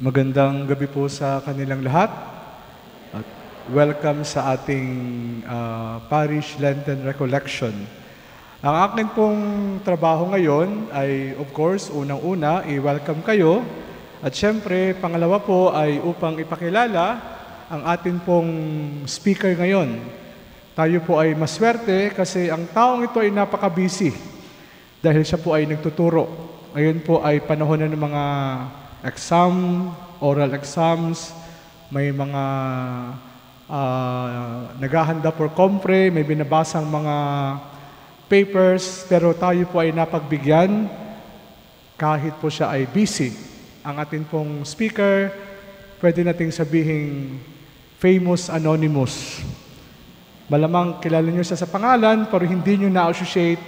Magandang gabi po sa kanilang lahat at welcome sa ating Parish Lenten Recollection. Ang akin pong trabaho ngayon ay of course unang-una i-welcome kayo at syempre pangalawa po ay upang ipakilala ang atin pong speaker ngayon. Tayo po ay maswerte kasi ang taong ito ay napaka-busy dahil siya po ay nagtuturo. Ngayon po ay panahon na ng mga exam, oral exams, may mga naghahanda for compre, may binabasang mga papers, pero tayo po ay napagbigyan kahit po siya ay busy. Ang atin pong speaker, pwede nating sabihing famous anonymous. Malamang kilala niyo siya sa pangalan, pero hindi niyo na-associate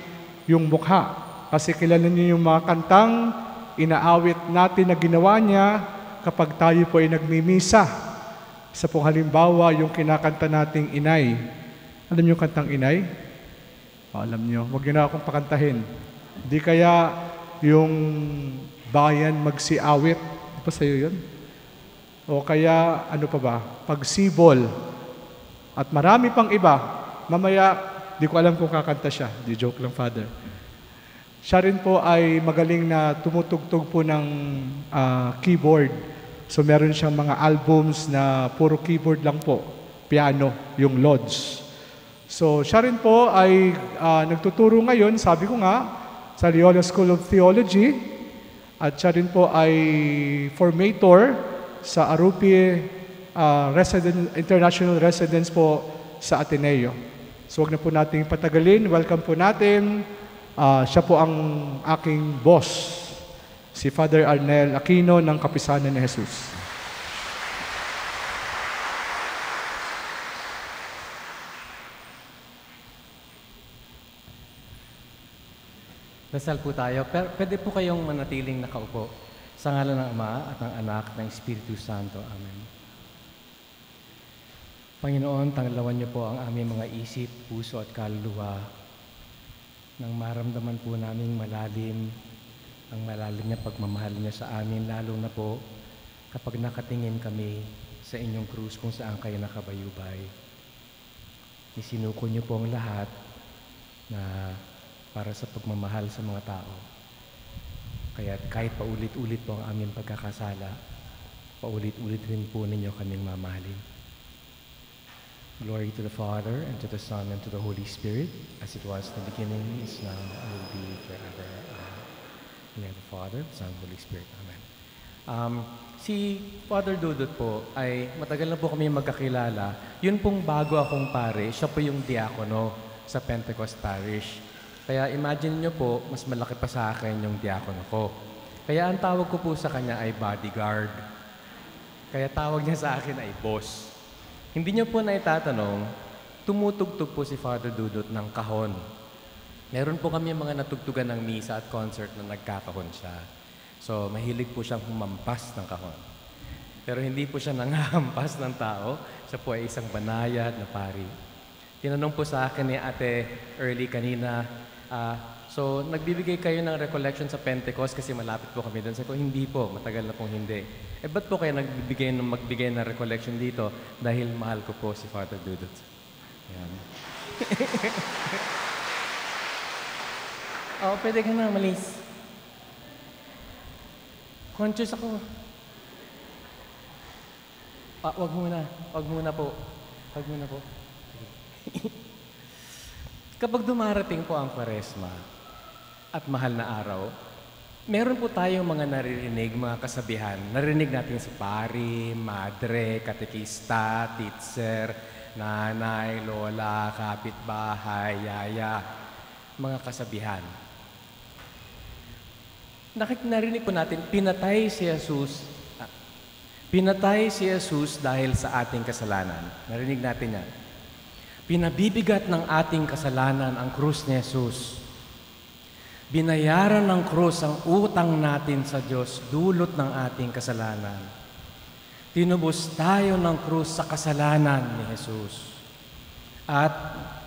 yung mukha. Kasi kilala niyo yung mga kantang inaawit natin na ginawa niya kapag tayo po ay nagmimisa. Isa pong halimbawa, yung kinakanta nating Inay. Alam niyo kantang Inay? Alam niyo, huwag niyo na akong pakantahin. Di kaya yung bayan magsiawit. Di pa sa'yo yun? O kaya, ano pa ba? Pagsibol. At marami pang iba. Mamaya, di ko alam kung kakanta siya. Di joke lang, Father. Siya rin po ay magaling na tumutugtog po ng keyboard. So meron siyang mga albums na puro keyboard lang po. Piano, yung Lodge. So siya rin po ay nagtuturo ngayon, sabi ko nga, sa Loyola School of Theology. At siya rin po ay formator sa Arupi International Residence po sa Ateneo. So wag na po natin patagalin. Welcome po natin. Siya po ang aking boss, si Father Arnel Aquino ng Kapisanan ni Jesus. Dasal po tayo. Pero pwede po kayong manatiling nakaupo sa ngalan ng Ama at ng Anak ng Espiritu Santo. Amen. Panginoon, tanglawan niyo po ang aming mga isip, puso at kaluluwa nang maramdaman po namin ang malalim na pagmamahal niyo sa amin, lalo na po kapag nakatingin kami sa inyong krus kung saan kayo nakabayubay. Isinuko niyo po ang lahat na para sa pagmamahal sa mga tao. Kaya kahit paulit-ulit po ang aming pagkakasala, paulit-ulit rin po ninyo kaming mamahalin. Glory to the Father, and to the Son, and to the Holy Spirit, as it was in the beginning, is now, and will be forever. In the name of the Father, the Son, and the Holy Spirit. Amen. Si Father Dudut po ay matagal na po kami magkakilala. Yun pong bago akong pare, siya po yung diakono sa Pentecost Parish. Kaya imagine nyo po, mas malaki pa sa akin yung diakono ko. Kaya ang tawag ko po sa kanya ay bodyguard. Kaya tawag niya sa akin ay boss. Hindi niyo po na itatanong, tumutugtog po si Father Dudut ng kahon. Meron po kami mga natugtugan ng misa at concert na nagkakahon siya. So, mahilig po siyang humampas ng kahon. Pero hindi po siya nangahampas ng tao. Siya po ay isang banayad na pari. Tinanong po sa akin ni Ate Early kanina, so, nagbibigay kayo ng recollection sa Pentecost kasi malapit po kami doon. Sabi ko, hindi po, matagal na pong hindi. Ba't po kayo magbigay ng recollection dito? Dahil mahal ko po si Father Dudut. Yan. Pwede ka na, malis. Conscious ako. Wag muna po. Kapag dumarating po ang Kwaresma at mahal na araw, meron po tayong mga naririnig, mga kasabihan. Narinig natin si pari, madre, katekista, teacher, nanay, lola, kapitbahay, yaya, mga kasabihan. Narinig po natin, pinatay si Jesus. Pinatay si Jesus dahil sa ating kasalanan. Narinig natin yan. Pinabibigat ng ating kasalanan ang krus ni Jesus. Binayaran ng krus ang utang natin sa Diyos, dulot ng ating kasalanan. Tinubos tayo ng krus sa kasalanan ni Jesus. At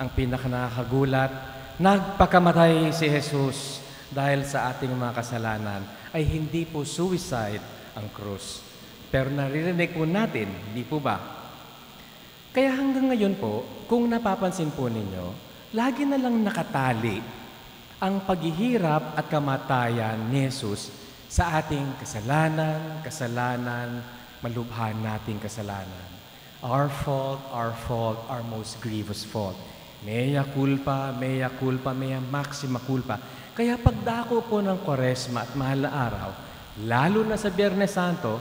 ang pinakanakagulat, nagpakamatay si Jesus dahil sa ating mga kasalanan, ay hindi po suicide ang krus. Pero naririnig po natin, di po ba? Kaya hanggang ngayon po, kung napapansin po ninyo, lagi na lang nakatali ang paghihirap at kamatayan ni Jesus sa ating kasalanan, malubhan nating kasalanan. Our fault, our most grievous fault. Mea culpa, mea maxima culpa. Kaya pagdako po ng Kwaresma at mahal na araw, lalo na sa Biyernes Santo,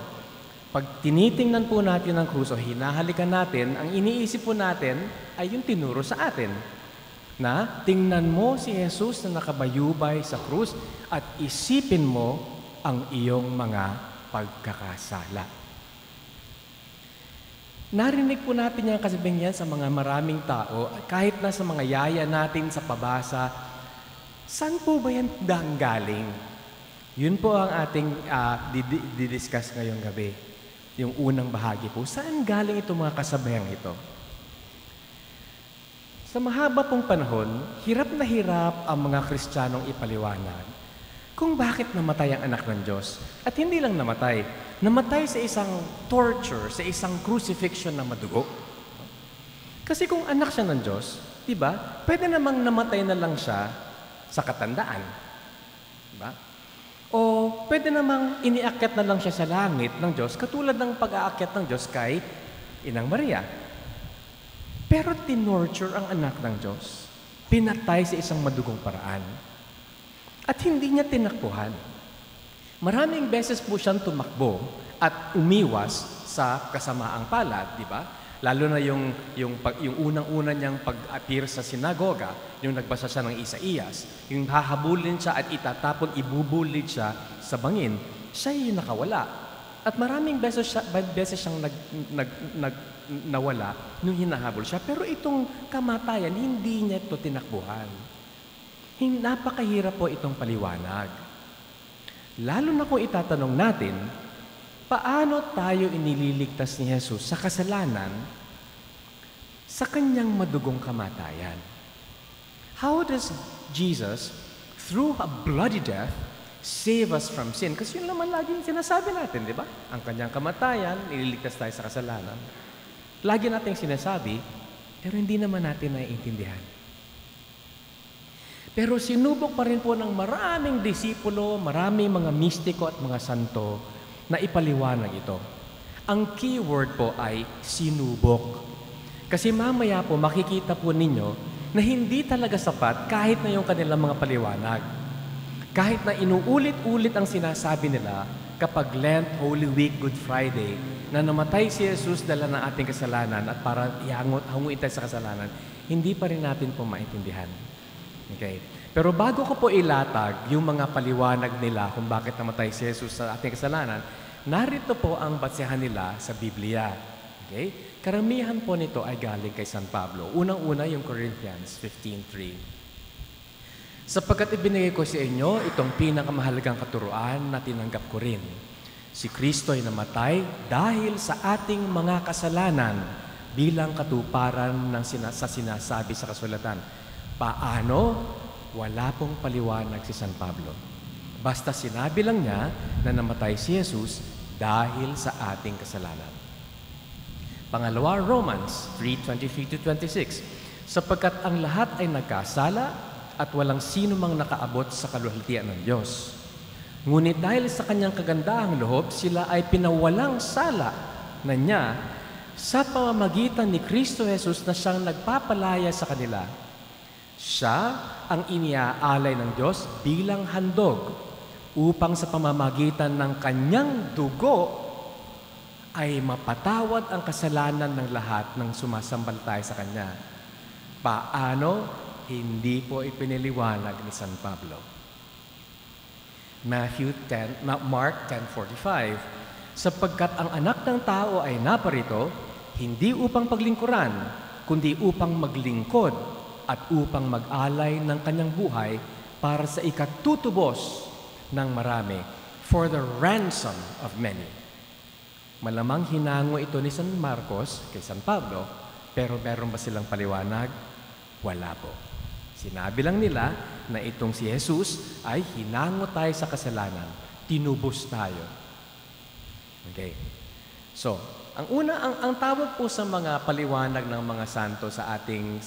pag tinitingnan po natin ang krus o hinahalikan natin, ang iniisip po natin ay yung tinuro sa atin. Na tingnan mo si Jesus na nakabayubay sa krus at isipin mo ang iyong mga pagkakasala. Narinig po natin yung kasabing yan sa mga maraming tao, kahit na sa mga yaya natin sa pabasa. Saan po ba yan galing? Yun po ang ating didiscuss ngayong gabi. Yung unang bahagi po. Saan galing itong mga kasabayang ito? Sa mahaba pong panahon, hirap na hirap ang mga Kristiyanong ipaliwanag kung bakit namatay ang anak ng Diyos. At hindi lang namatay. Namatay sa isang torture, sa isang crucifixion na madugo. Kasi kung anak siya ng Diyos, di ba, pwede namang namatay na lang siya sa katandaan. Di ba? O pwede namang iniakyat na lang siya sa langit ng Diyos, katulad ng pag-aakyat ng Diyos kay Inang Maria. Pero tinorture ang anak ng Diyos. Pinatay sa isang madugong paraan. At hindi niya tinakbuhan. Maraming beses po siyang tumakbo at umiwas sa kasamaang palad, di ba? Lalo na yung unang-una niyang pag-appear sa sinagoga, yung nagbasa siya ng Isaías, yung hahabulin siya at itatapon, ibubulid siya sa bangin, siya yung nakawala. At maraming beses siyang nawala nung hinahabol siya. Pero itong kamatayan, hindi niya ito tinakbuhan. Napakahirap po itong paliwanag. Lalo na kung itatanong natin, paano tayo inililigtas ni Jesus sa kasalanan sa kanyang madugong kamatayan? How does Jesus, through a bloody death, save us from sin? Kasi yun naman laging sinasabi natin, di ba? Ang kanyang kamatayan, ililigtas tayo sa kasalanan. Lagi natin sinasabi, pero hindi naman natin naiintindihan. Pero sinubok pa rin po ng maraming disipulo, maraming mga mistiko at mga santo na ipaliwanag ito. Ang keyword po ay sinubok. Kasi mamaya po makikita po ninyo na hindi talaga sapat kahit na yung kanilang mga paliwanag. Kahit na inuulit-ulit ang sinasabi nila kapag Lent, Holy Week, Good Friday, na namatay si Jesus dala ng ating kasalanan at para hanguin tayo sa kasalanan, hindi pa rin natin po maintindihan. Okay. Pero bago ko po ilatag yung mga paliwanag nila kung bakit namatay si Jesus sa ating kasalanan, narito po ang basehan nila sa Biblia. Okay? Karamihan po nito ay galing kay San Pablo. Unang-una yung Corinthians 15:3. Sapagkat ibinigay ko sa inyo itong pinakamahalagang katuruan na tinanggap ko rin. Si Kristo ay namatay dahil sa ating mga kasalanan bilang katuparan sa sinasabi sa kasulatan. Paano? Wala pong paliwanag si San Pablo. Basta sinabi lang niya na namatay si Jesus dahil sa ating kasalanan. Pangalawa, Romans 3:23-26. Sapagkat ang lahat ay nagkasala at walang sino mang nakaabot sa kaluwalhatian ng Diyos. Ngunit dahil sa kanyang kagandahang loob, sila ay pinawalang sala na niya sa pamamagitan ni Kristo Jesus na siyang nagpapalaya sa kanila. Siya ang iniaalay ng Diyos bilang handog upang sa pamamagitan ng kanyang dugo ay mapatawad ang kasalanan ng lahat ng sumasambalataya sa kanya. Paano? Hindi po ipiniliwanag ni San Pablo. Mark 10:45. Sapagkat ang anak ng tao ay naparito, hindi upang paglingkuran, kundi upang maglingkod at upang mag-alay ng kanyang buhay para sa ikatutubos ng marami, for the ransom of many. Malamang hinango ito ni San Marcos kay San Pablo, pero meron ba silang paliwanag? Wala po. Sinabi lang nila na itong si Jesus ay hinango tayo sa kasalanan, tinubos tayo. Okay. So, ang tawag po sa mga paliwanag ng mga santo sa ating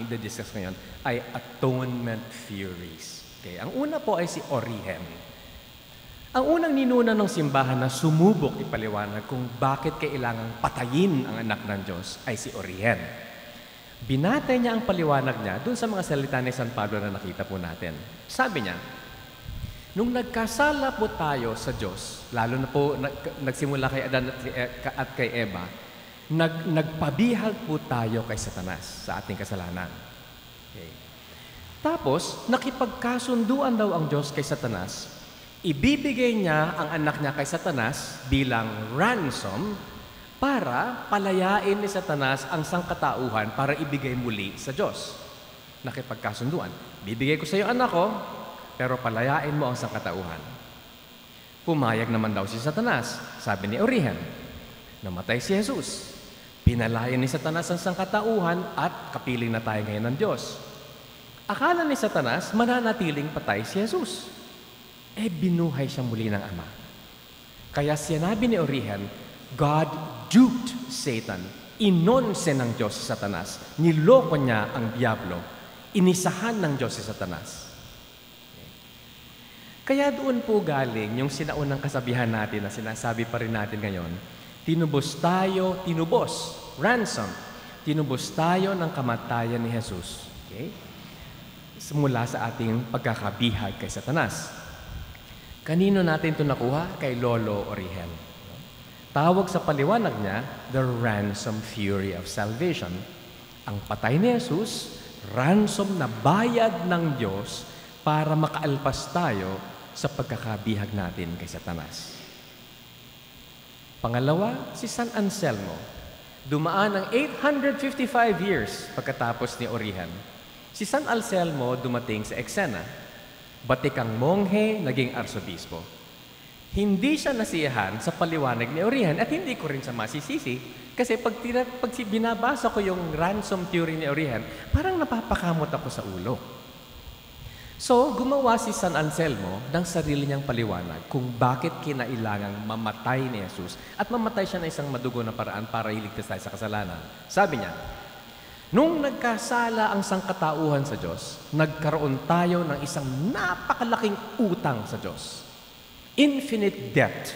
i-discuss ngayon ay atonement theories. Okay, ang una po ay si Origen. Ang unang ninuna ng simbahan na sumubok ipaliwanag kung bakit kailangang patayin ang anak ng Diyos ay si Origen. Binatay niya ang paliwanag niya dun sa mga salita ni San Pablo na nakita po natin. Sabi niya, nung nagkasala po tayo sa Diyos, lalo na po nagsimula kay Adan at kay Eva, nagpabihag po tayo kay Satanas sa ating kasalanan. Okay. Tapos, nakipagkasunduan daw ang Diyos kay Satanas, ibibigay niya ang anak niya kay Satanas bilang ransom para palayain ni Satanas ang sangkatauhan para ibigay muli sa Diyos. Nakipagkasunduan. Bibigay ko sa iyo anak ko, pero palayain mo ang sangkatauhan. Pumayag naman daw si Satanas. Sabi ni Origen, namatay si Jesus. Pinalayan ni Satanas ang sangkatauhan at kapiling na tayo ngayon ng Diyos. Akala ni Satanas, mananatiling patay si Jesus. Binuhay siya muli ng Ama. Kaya sinabi ni Origen, God duped Satan. Inonse ng Diyos si Satanas. Niloko niya ang Diablo. Inisahan ng Diyos si Satanas. Kaya doon po galing yung sinaunang kasabihan natin na sinasabi pa rin natin ngayon, ransom, tinubos tayo ng kamatayan ni Jesus. Okay? Mula sa ating pagkakabihag kay Satanas. Kanino natin ito nakuha? Kay Lolo Origen. Tawag sa paliwanag niya, the ransom theory of salvation. Ang patay ni Jesus, ransom na bayad ng Diyos para makaalpas tayo sa pagkakabihag natin kay Satanas. Pangalawa, si San Anselmo. Dumaan ang 855 years pagkatapos ni Origen. Si San Anselmo dumating sa Exena. Batikang monghe, naging arsobispo. Hindi siya nasiyahan sa paliwanag ni Origen at hindi ko rin siya masisisi kasi pag binabasa ko yung ransom theory ni Origen, parang napapakamot ako sa ulo. So, gumawa si San Anselmo ng sarili niyang paliwanag kung bakit kinailangang mamatay ni Jesus at mamatay siya na isang madugo na paraan para iligtas tayo sa kasalanan. Sabi niya, nung nagkasala ang sangkatauhan sa Diyos, nagkaroon tayo ng isang napakalaking utang sa Diyos. Infinite debt.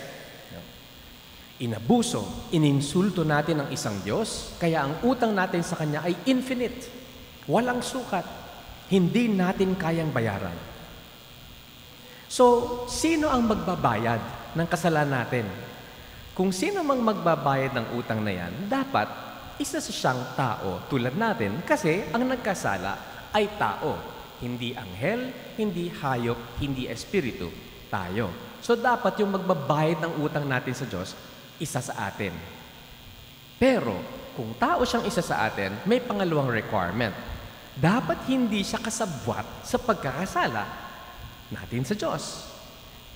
Inabuso, ininsulto natin ang isang Diyos, kaya ang utang natin sa Kanya ay infinite. Walang sukat. Hindi natin kayang bayaran. So, sino ang magbabayad ng kasalanan natin? Kung sino mang magbabayad ng utang na yan, dapat isa siyang tao tulad natin kasi ang nagkasala ay tao. Hindi anghel, hindi hayop, hindi espiritu. Tayo. So, dapat yung magbabayad ng utang natin sa Diyos, isa sa atin. Pero, kung tao siyang isa sa atin, may pangalawang requirement. Dapat hindi siya kasabwat sa pagkakasala natin sa Diyos.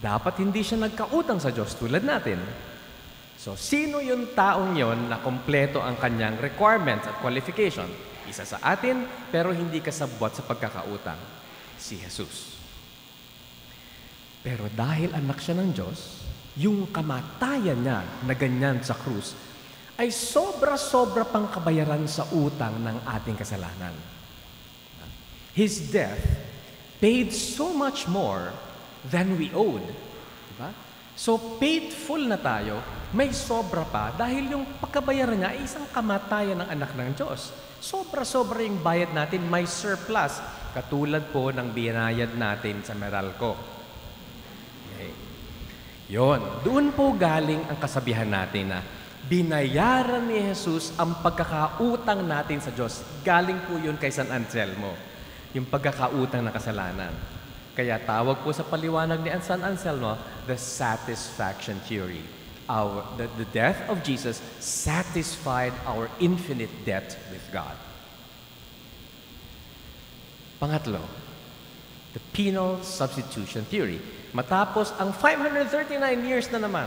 Dapat hindi siya nagkautang sa Diyos tulad natin. So, sino yung taong yon na kompleto ang kanyang requirements at qualification? Isa sa atin, pero hindi kasabwat sa pagkakautang. Si Jesus. Pero dahil anak siya ng Diyos, yung kamatayan niya na ganyan sa krus, ay sobra-sobra pang kabayaran sa utang ng ating kasalanan. His death paid so much more than we owed. Diba? So, paid full na tayo, may sobra pa dahil yung pagkabayaran niya ay isang kamatayan ng anak ng Diyos. Sobra-sobra yung bayad natin, may surplus, katulad po ng binayad natin sa Meralco. Okay. Yon, doon po galing ang kasabihan natin na binayaran ni Jesus ang pagkakautang natin sa Diyos. Galing po yun kay San Anselmo. Yung pagkakautang na kasalanan. Kaya tawag po sa paliwanag ni San Anselmo, the satisfaction theory. The death of Jesus satisfied our infinite debt with God. Pangatlo, the penal substitution theory. Matapos ang 539 years na naman,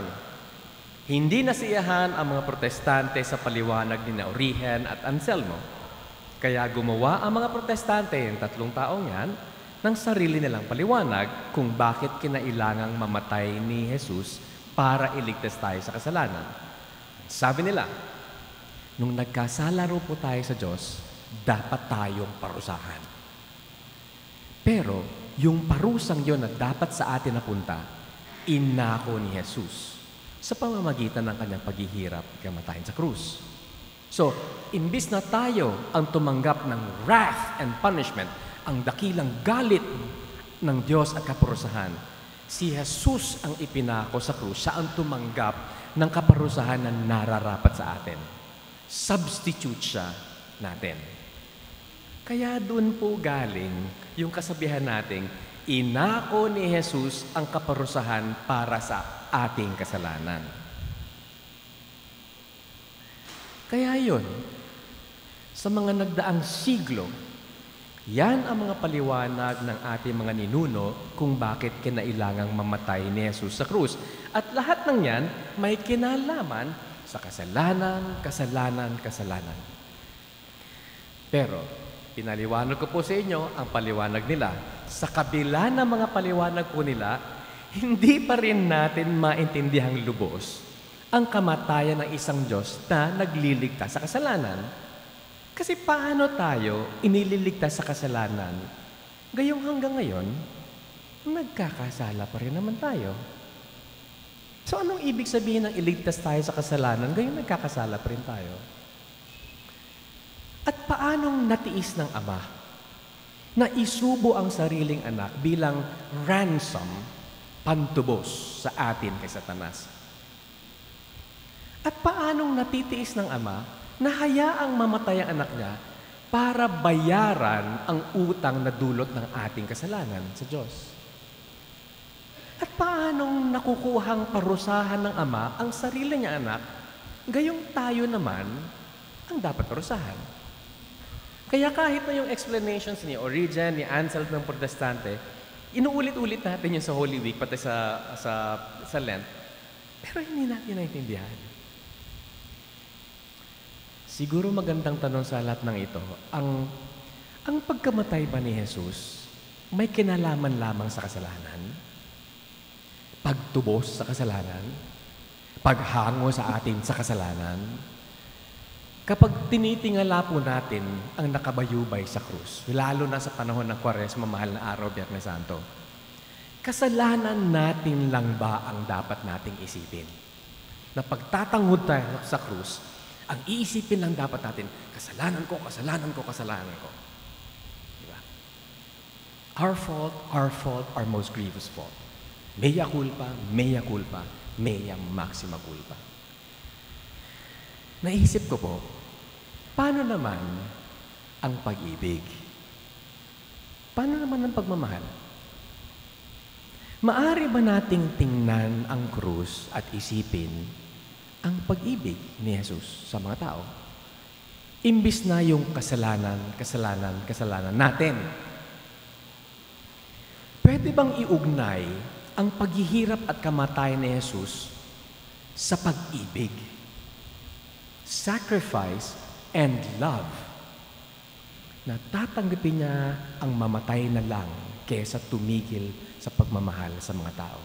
hindi nasiyahan ang mga protestante sa paliwanag ni Origen at Anselmo. Kaya gumawa ang mga protestante, yung tatlong taong yan, ng sarili nilang paliwanag kung bakit kinailangang mamatay ni Jesus para iligtas tayo sa kasalanan. Sabi nila, nung nagkasala raw po tayo sa Diyos, dapat tayong parusahan. Pero, yung parusang yon na dapat sa atin napunta, inako ni Jesus sa pamamagitan ng kanyang paghihirap at kamatayan sa krus. So, imbis na tayo ang tumanggap ng wrath and punishment, ang dakilang galit ng Diyos at kaparusahan, si Jesus ang ipinako sa krus. Siya ang tumanggap ng kaparusahan na nararapat sa atin. Substitute siya natin. Kaya doon po galing yung kasabihan nating, inako ni Jesus ang kaparusahan para sa ating kasalanan. Kaya yun, sa mga nagdaang siglo, yan ang mga paliwanag ng ating mga ninuno kung bakit kinailangang mamatay ni Jesus sa krus. At lahat ng yan may kinalaman sa kasalanan, kasalanan, kasalanan. Pero, pinaliwanag ko po sa inyo ang paliwanag nila. Sa kabila ng mga paliwanag po nila, hindi pa rin natin maintindihang lubos ang kamatayan ng isang Diyos na nagliligtas sa kasalanan. Kasi paano tayo inililigtas sa kasalanan? Gayong hanggang ngayon, nagkakasala pa rin naman tayo. So anong ibig sabihin ng iligtas tayo sa kasalanan? Gayong nagkakasala pa rin tayo. At paanong natiis ng Ama na isubo ang sariling anak bilang ransom, pantubos sa atin kay Satanas? At paanong natitiis ng Ama na hayaang mamatay ang anak niya para bayaran ang utang na dulot ng ating kasalanan sa Diyos? At paanong nakukuhang parusahan ng Ama ang sarili niya anak, gayong tayo naman ang dapat parusahan? Kaya kahit na yung explanations ni Origen, ni Anselm ng Protestante, inuulit-ulit natin yun sa Holy Week, pati sa Lent, pero hindi natin naintindihan. Siguro magandang tanong sa lahat ng ito, ang pagkamatay ba ni Jesus may kinalaman lamang sa kasalanan? Pagtubos sa kasalanan? Paghango sa atin sa kasalanan? Kapag tinitingala po natin ang nakabayubay sa krus, lalo na sa panahon ng Kwaresma, mahal na araw, Biyernes Santo, kasalanan natin lang ba ang dapat nating isipin? Na pagtatangod tayo sa krus, ang iisipin lang dapat natin, kasalanan ko, kasalanan ko, kasalanan ko. Diba? Our fault, our most grievous fault. Mea culpa, mea maxima culpa. Naisip ko po, paano naman ang pag-ibig? Paano naman ang pagmamahal? Maari ba nating tingnan ang krus at isipin ang pag-ibig ni Jesus sa mga tao? Imbis na yung kasalanan natin. Pwede bang iugnay ang paghihirap at kamatayan ni Jesus sa pag-ibig? Sacrifice and love. Na tatanggapin niya ang mamatay na lang kaysa tumigil sa pagmamahal sa mga tao.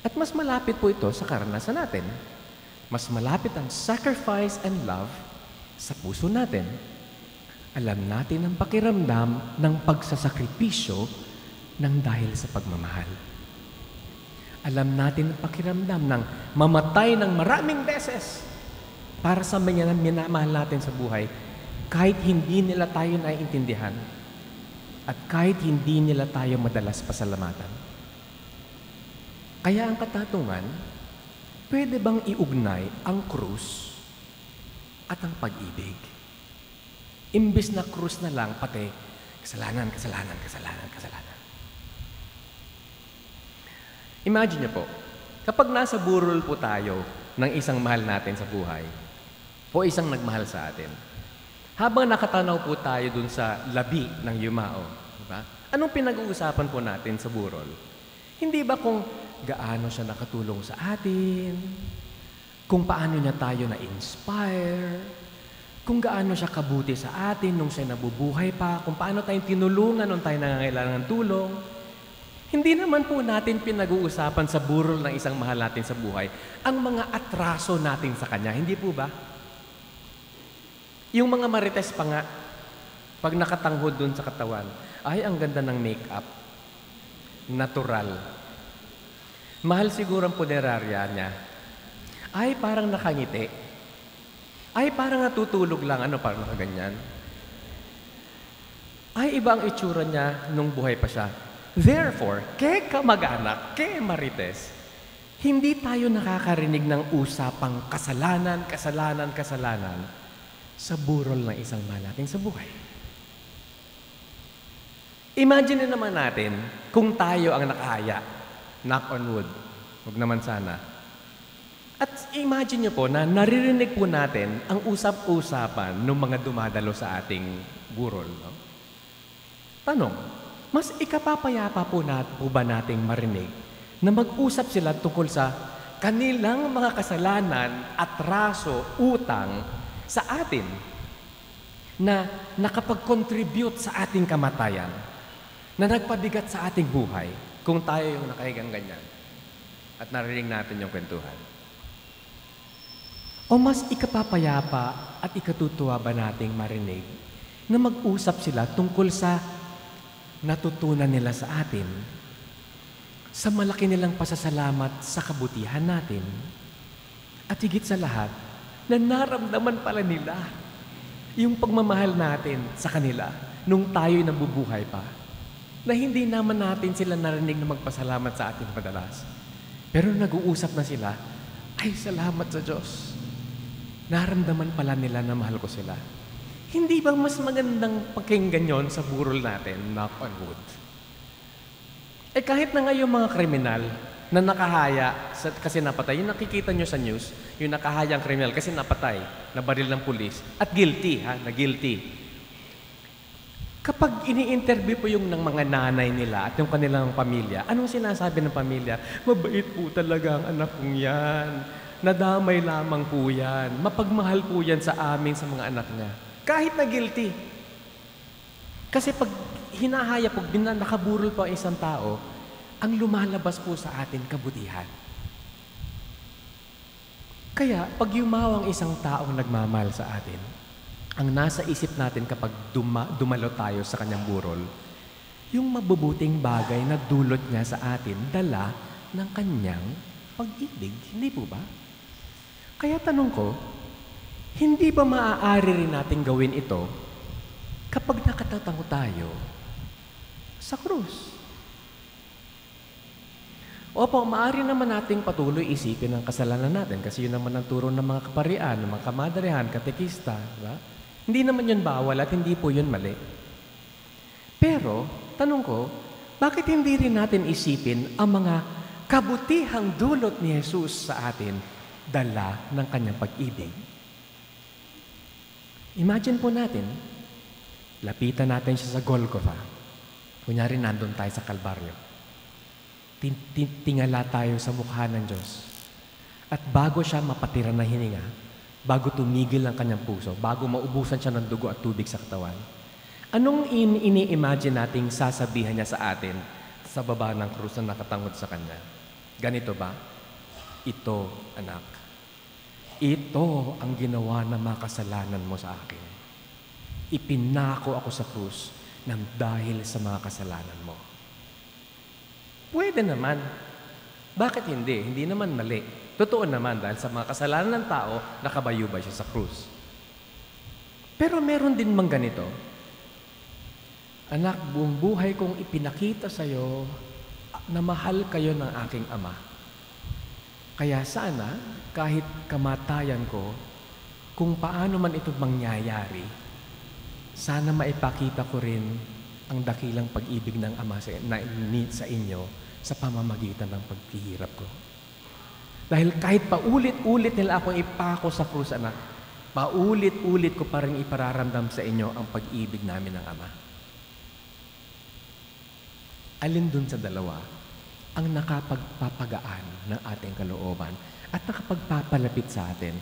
At mas malapit po ito sa karanasan natin. Mas malapit ang sacrifice and love sa puso natin. Alam natin ang pakiramdam ng pagsasakripisyo ng dahil sa pagmamahal. Alam natin ang pakiramdam ng mamatay ng maraming beses para sa mga minamahal natin sa buhay kahit hindi nila tayo naiintindihan at kahit hindi nila tayo madalas pasalamatan. Kaya ang katatungan, pwede bang iugnay ang krus at ang pag-ibig? Imbis na krus na lang, pati kasalanan. Imagine niyo po, kapag nasa burol po tayo ng isang mahal natin sa buhay, o isang nagmahal sa atin, habang nakatanaw po tayo dun sa labi ng yumao, diba? Anong pinag-uusapan po natin sa burol? Hindi ba kung gaano siya nakatulong sa atin, kung paano niya tayo na-inspire, kung gaano siya kabuti sa atin nung siya nabubuhay pa, kung paano tayong tinulungan nung tayo nangangailangan ng tulong. Hindi naman po natin pinag-uusapan sa burol ng isang mahal natin sa buhay ang mga atraso natin sa kanya. Hindi po ba? Yung mga marites pa nga, pag nakatanghod dun sa katawan, ay, ang ganda ng make-up. Natural. Mahal siguro ang punerarya niya. Ay, parang nakangiti. Ay, parang natutulog lang. Ano, parang nakaganyan. Ay, iba ang itsura niya nung buhay pa siya. Therefore, kay kamag-anak, kay marites, hindi tayo nakakarinig ng usapang kasalanan, kasalanan, kasalanan sa burol ng isang mahal natin sa buhay. Imagine naman natin kung tayo ang nakahaya. Knock on wood. Huwag naman sana. At imagine nyo po na naririnig po natin ang usap-usapan ng mga dumadalo sa ating burol. No? Tanong, mas ikapapayapa po ba nating marinig na mag-usap sila tungkol sa kanilang mga kasalanan, atraso, utang sa atin na nakapag-contribute sa ating kamatayan, na nagpabigat sa ating buhay kung tayo yung nakahigang ganyan at narinig natin yung kwentuhan? O mas ikapapayapa at ikatutuwa ba nating marinig na mag-usap sila tungkol sa natutunan nila sa atin, sa malaki nilang pasasalamat sa kabutihan natin, at higit sa lahat, na naramdaman pala nila yung pagmamahal natin sa kanila nung tayo'y nabubuhay pa, na hindi naman natin sila narinig na magpasalamat sa atin madalas. Pero nag-uusap na sila, ay, salamat sa Diyos. Naramdaman pala nila na mahal ko sila. Hindi ba mas magandang pakinggan yon sa burol natin, knock on wood? Eh kahit na nga yung mga kriminal na nakahaya kasi napatay, yung nakikita nyo sa news, yung nakahayang kriminal kasi napatay, nabaril ng pulis, at guilty, na guilty. Kapag ini-interview po yung ng mga nanay nila at yung kanilang pamilya, anong sinasabi ng pamilya? Mabait po talaga ang anak kong yan. Nadamay lamang po yan. Mapagmahal po yan sa amin, sa mga anak niya. Kahit na guilty. Kasi pag hinahaya po, nakaburol po ang isang tao, ang lumalabas po sa atin kabutihan. Kaya, pag yumaw ang isang taong nagmamahal sa atin, ang nasa isip natin kapag dumalo tayo sa kanyang burol, yung mabubuting bagay na dulot niya sa atin, dala ng kanyang pag-ibig. Hindi po ba? Kaya tanong ko, hindi ba maaari rin natin gawin ito kapag nakatatango tayo sa krus? Opo, maaari naman nating patuloy isipin ang kasalanan natin kasi yun naman ang turo ng mga kaparian, ng mga kamadrehan, katekista. Diba? Hindi naman yun bawal at hindi po yun mali. Pero, tanong ko, bakit hindi rin natin isipin ang mga kabutihang dulot ni Jesus sa atin, dala ng kanyang pag-ibig? Imagine po natin, lapitan natin siya sa Golgotha. Kunyari, nandun tayo sa Kalbaryo. Tingala tayo sa mukha ng Diyos. At bago siya mapatira ng hininga, bago tumigil ang kanyang puso, bago maubusan siya ng dugo at tubig sa katawan, anong ini-imagine nating sasabihan niya sa atin sa baba ng krus na nakatangod sa kanya? Ganito ba? Ito, anak. Ito ang ginawa ng mga kasalanan mo sa akin. Ipinako ako sa krus ng dahil sa mga kasalanan mo. Pwede naman. Bakit hindi? Hindi naman mali. Totoo naman dahil sa mga kasalanan ng tao, nakabayubay siya sa krus. Pero meron din mang ganito. Anak, buong buhay kong ipinakita sa iyo na mahal kayo ng aking ama. Kaya sana, kahit kamatayan ko, kung paano man ito mangyayari, sana maipakita ko rin ang dakilang pag-ibig ng Ama sa inyo sa pamamagitan ng paghihirap ko. Dahil kahit paulit-ulit nila akong ipako sa krus, anak, paulit-ulit ko pa rin ipararamdam sa inyo ang pag-ibig namin ng Ama. Alin dun sa dalawa ang nakapagpapagaan ng ating kalooban at nakapagpapalapit sa atin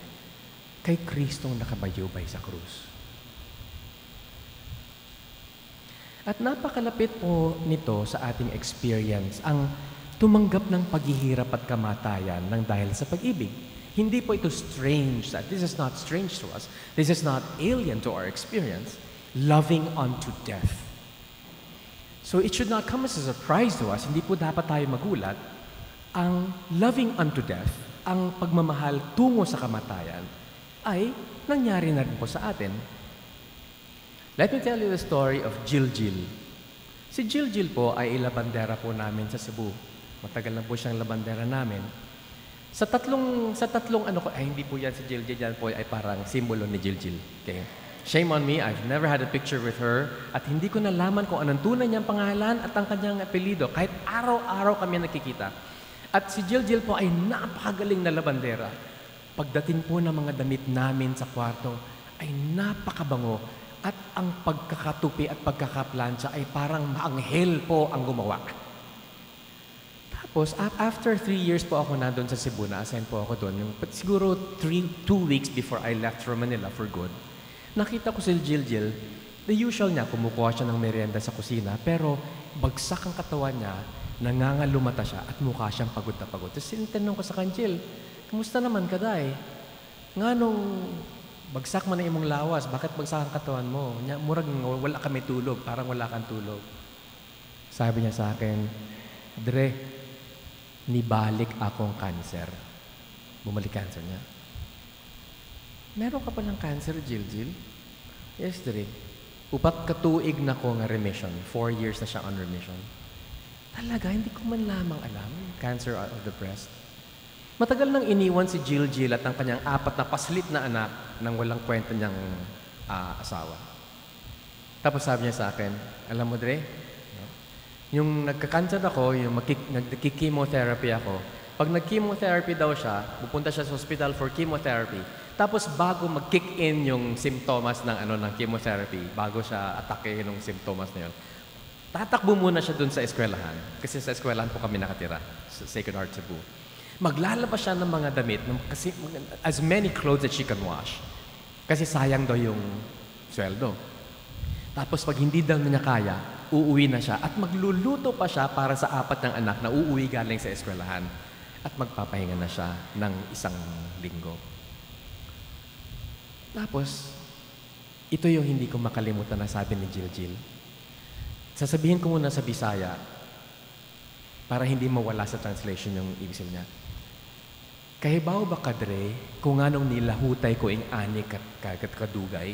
kay Kristong nakabayubay sa krus? At napakalapit po nito sa ating experience ang tumanggap ng paghihirap at kamatayan ng dahil sa pag-ibig. Hindi po ito strange. This is not strange to us. This is not alien to our experience. Loving unto death. So it should not come as a surprise to us. Hindi po dapat tayo magulat. Ang loving unto death, ang pagmamahal tungo sa kamatayan, ay nangyari na rin po sa atin. Let me tell you the story of Jiljil. Si Jiljil po ay labandera po namin sa Cebu. Matagal na po siyang labandera namin. Sa tatlong hindi po yan si Jiljil, yan po ay parang simbolo ni Jiljil. Okay? Shame on me, I've never had a picture with her at hindi ko nalaman kung anong tunay niyang pangalan at ang kanyang apelido kahit araw-araw kami nakikita. At si Jiljil po ay napakagaling na labandera. Pagdating po ng mga damit namin sa kwarto ay napakabango at ang pagkakatupi at pagkakaplansya ay parang maanghel po ang gumawa. Tapos, after 3 years po ako nandun sa Cebu, na-assign po ako doon. Siguro 2 weeks before I left for Manila for good, nakita ko si Jiljil, the usual niya, kumukuha siya ng merienda sa kusina, pero bagsak ang katawan niya, nangangalumata siya at mukha siyang pagod na pagod. Tapos tinanong ko sa kanjil, kamusta naman ka, day? Nga nung bagsak man ang imong lawas, bakit bagsak ang katawan mo? Murag wala kami tulog, parang wala kang tulog. Sabi niya sa akin, Dre, nibalik akong cancer. Bumalik cancer niya. Meron ka palang cancer, Jiljil? Yes, Dre. Upat katuig na ko nga remission. 4 years na siya on remission. Talaga, hindi ko man lamang alam. Cancer of the breast. Matagal nang iniwan si Jiljil at ang kanyang 4 na paslit na anak nang walang kwenta niyang asawa. Tapos sabi niya sa akin, alam mo, Dre, yung nagka-cancer ako, yung nagki-chemotherapy ako, pag nag-chemotherapy daw siya, pupunta siya sa hospital for chemotherapy. Tapos bago mag-kick in yung symptoms ng chemotherapy, bago siya atake yung symptoms na yun, tatakbo muna siya dun sa eskwelahan. Kasi sa eskwelahan po kami nakatira, sa Sacred Heart Cebu. Maglalabas siya ng mga damit, kasi as many clothes that she can wash. Kasi sayang daw yung sweldo. Tapos pag hindi daw niya kaya, uuwi na siya at magluluto pa siya para sa 4 ng anak na uuwi galing sa eskwelahan. At magpapahinga na siya ng 1 linggo. Tapos, ito yung hindi ko makalimutan na sabi ni Jiljil. Sasabihin ko muna sa Bisaya para hindi mawala sa translation yung ibig niya. Kahibaw ba kadre kung anong nilahutay ko ing ani kat kadugay,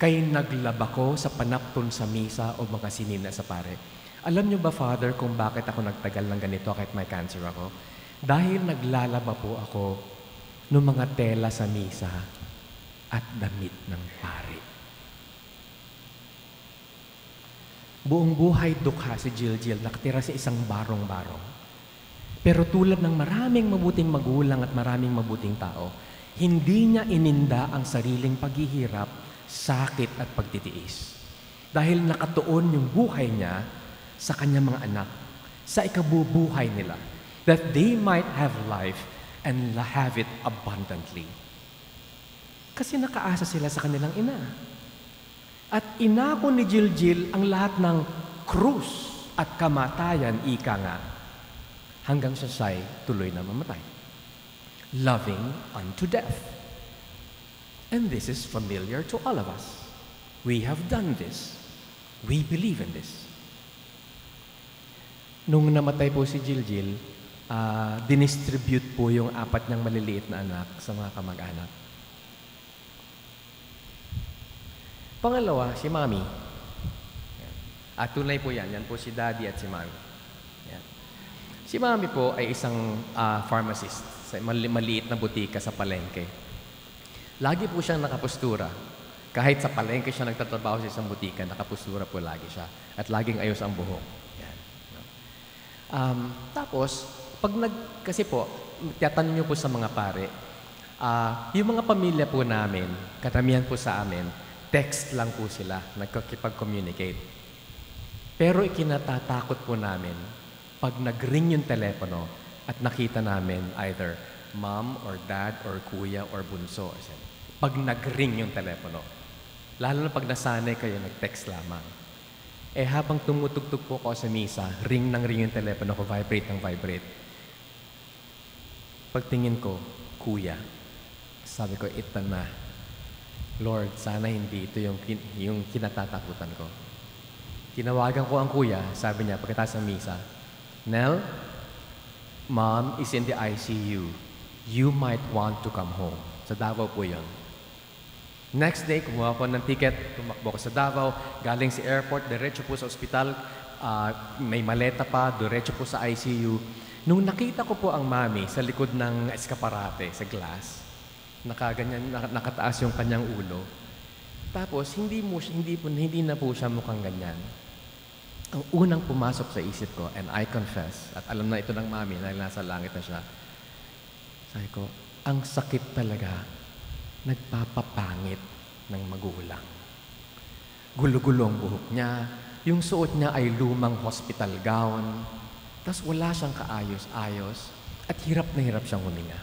kay naglaba ko sa panapton sa misa o mga sinina sa pare. Alam niyo ba, Father, kung bakit ako nagtagal ng ganito kahit may cancer ako? Dahil naglalaba po ako ng mga tela sa misa at damit ng pare. Buong buhay dukha si Jiljil, nakatira sa isang barong-barong. Pero tulad ng maraming mabuting magulang at maraming mabuting tao, hindi niya ininda ang sariling paghihirap, sakit at pagtitiis. Dahil nakatuon yung buhay niya sa kanyang mga anak, sa ikabubuhay nila, that they might have life and have it abundantly. Kasi nakaasa sila sa kanilang ina. At inako ni Jiljil ang lahat ng krus at kamatayan, ika nga, hanggang siya'y tuloy na mamatay. Loving unto death. And this is familiar to all of us. We have done this. We believe in this. Nung namatay po si Jiljil, dinistribute po yung 4 niyang maliliit na anak sa mga kamag-anak. Pangalawa, si Mami. At tunay po yan. Yan po si Daddy at si Mami. Yan. Si Mami po ay isang pharmacist sa maliit na butika sa palengke. Lagi po siyang nakapustura. Kahit sa palengke siya nagtatrabaho sa isang butika, nakapustura po lagi siya. At laging ayos ang buhok. Yan. Tapos, kasi po, tatanong niyo po sa mga pare, yung mga pamilya po namin, karamihan po sa amin, text lang po sila, nagkakipag-communicate. Pero ikinatatakot po namin, pag nag-ring yung telepono at nakita namin either mom or dad or kuya or bunso. Pag nag-ring yung telepono, lalo na pag nasanay kayo, nag-text lamang. Eh habang tumutugtog po ako sa misa, ring yung telepono ko, vibrate ng vibrate. Pagtingin ko, kuya. Sabi ko, ito na. Lord, sana hindi ito yung kinatatakutan ko. Tinawagan ko ang kuya, sabi niya pagkatapos ng misa, Nel, Mom is in the ICU. You might want to come home. Sa Davao po yun. Next day, kumuha ko ng ticket, tumakbo ko sa Davao, galing sa airport, diretso po sa ospital, may maleta pa, diretso po sa ICU. Nung nakita ko po ang mami sa likod ng eskaparate, sa glass, nakataas yung kanyang ulo, tapos hindi na po siya mukhang ganyan. Ang unang pumasok sa isip ko, and I confess, at alam na ito ng mami dahil nasa langit na siya, sabi ko, ang sakit talaga, nagpapapangit ng magulang. Gulo-gulo ang buhok niya, yung suot niya ay lumang hospital gown, tapos wala siyang kaayos-ayos, at hirap na hirap siyang huminga.